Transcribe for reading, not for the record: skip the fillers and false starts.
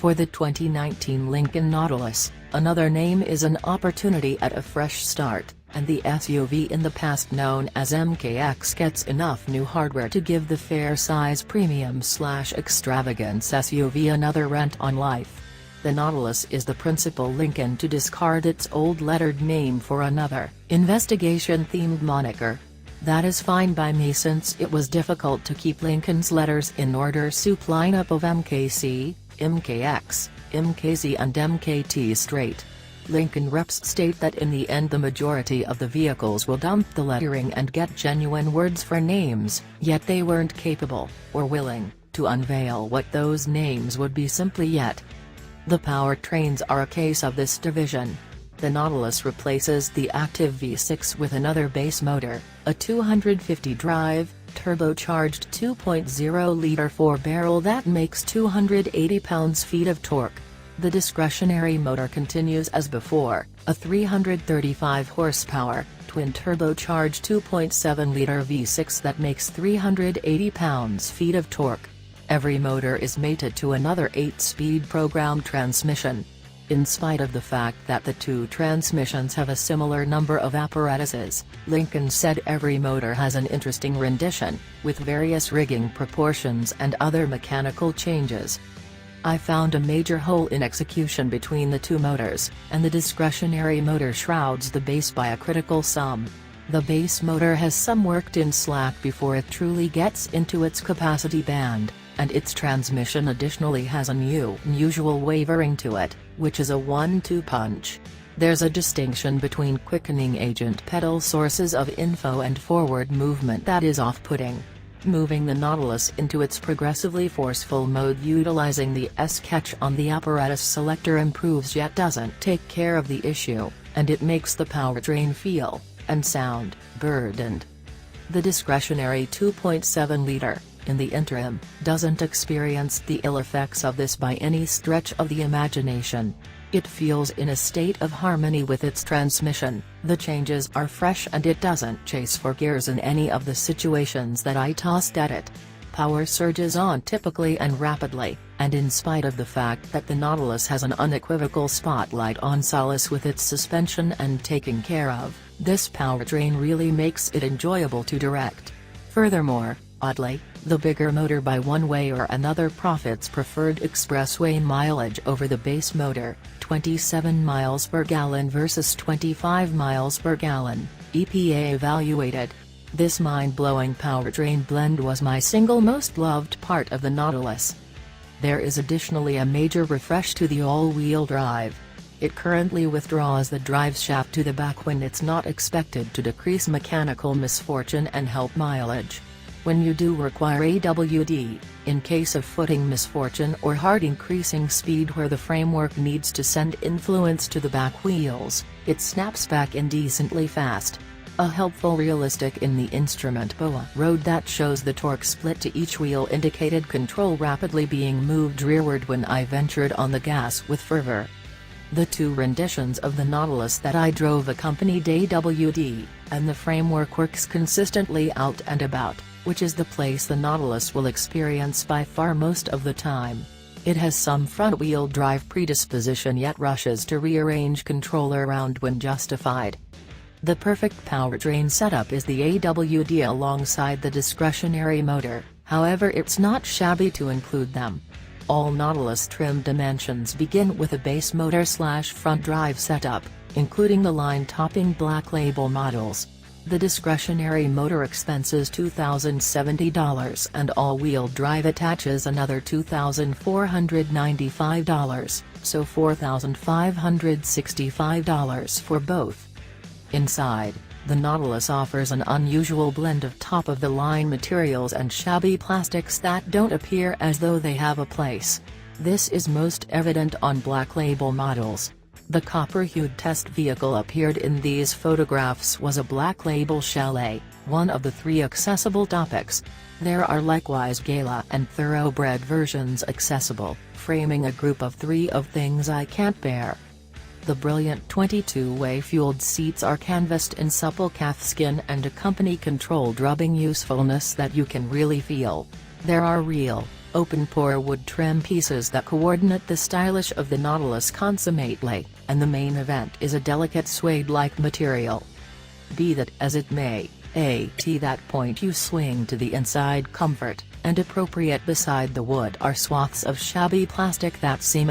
For the 2019 Lincoln Nautilus, another name is an opportunity at a fresh start, and the SUV in the past known as MKX gets enough new hardware to give the fair-size premium/extravagance SUV another rent on life. The Nautilus is the principal Lincoln to discard its old lettered name for another, investigation-themed moniker. That is fine by me since it was difficult to keep Lincoln's letters in order soup lineup of MKC, MKX, MKZ and MKT straight. Lincoln reps state that in the end the majority of the vehicles will dump the lettering and get genuine words for names, yet they weren't capable, or willing, to unveil what those names would be simply yet. The powertrains are a case of this division. The Nautilus replaces the active V6 with another base motor, a 250-drive, turbocharged 2.0-liter 4-barrel that makes 280 pounds-feet of torque. The discretionary motor continues as before, a 335 horsepower, twin-turbocharged 2.7-liter V6 that makes 380 pounds-feet of torque. Every motor is mated to another 8-speed programmed transmission. In spite of the fact that the two transmissions have a similar number of apparatuses, Lincoln said every motor has an interesting rendition, with various rigging proportions and other mechanical changes. I found a major hole in execution between the two motors, and the discretionary motor shrouds the base by a critical sum. The base motor has some worked-in slack before it truly gets into its capacity band, and its transmission additionally has an unusual wavering to it, which is a 1-2 punch. There's a distinction between quickening agent pedal sources of info and forward movement that is off-putting. Moving the Nautilus into its progressively forceful mode utilizing the S-catch on the apparatus selector improves yet doesn't take care of the issue, and it makes the powertrain feel, and sound, burdened. The discretionary 2.7-liter, in the interim, doesn't experience the ill effects of this by any stretch of the imagination. It feels in a state of harmony with its transmission, the changes are fresh and it doesn't chase for gears in any of the situations that I tossed at it. Power surges on typically and rapidly, and in spite of the fact that the Nautilus has an unequivocal spotlight on solace with its suspension and taking care of, this powertrain really makes it enjoyable to direct. Furthermore, oddly, the bigger motor by one way or another profits preferred expressway mileage over the base motor, 27 miles per gallon versus 25 miles per gallon, EPA evaluated. This mind-blowing powertrain blend was my single most loved part of the Nautilus. There is additionally a major refresh to the all-wheel drive. It currently withdraws the driveshaft to the back when it's not expected to decrease mechanical misfortune and help mileage. When you do require AWD, in case of footing misfortune or hard increasing speed where the framework needs to send influence to the back wheels, it snaps back in decently fast. A helpful realistic in the instrument BOA road that shows the torque split to each wheel indicated control rapidly being moved rearward when I ventured on the gas with fervor. The two renditions of the Nautilus that I drove accompanied AWD, and the framework works consistently out and about, which is the place the Nautilus will experience by far most of the time. It has some front-wheel drive predisposition yet rushes to rearrange control around when justified. The perfect powertrain setup is the AWD alongside the discretionary motor, however it's not shabby to include them. All Nautilus trim dimensions begin with a base motor/front drive setup, including the line-topping Black Label models. The discretionary motor expenses $2,070 and all-wheel drive attaches another $2,495, so $4,565 for both. Inside, the Nautilus offers an unusual blend of top-of-the-line materials and shabby plastics that don't appear as though they have a place. This is most evident on Black Label models. The copper-hued test vehicle appeared in these photographs was a Black Label Chalet, one of the 3 accessible topics. There are likewise Gala and Thoroughbred versions accessible, framing a group of 3 of things I can't bear. The brilliant 22-way fueled seats are canvassed in supple calfskin and accompany controlled rubbing usefulness that you can really feel. There are real, open-pore wood trim pieces that coordinate the stylish of the Nautilus consummately, and the main event is a delicate suede-like material. Be that as it may, at that point you swing to the inside comfort, and appropriate beside the wood are swaths of shabby plastic that seem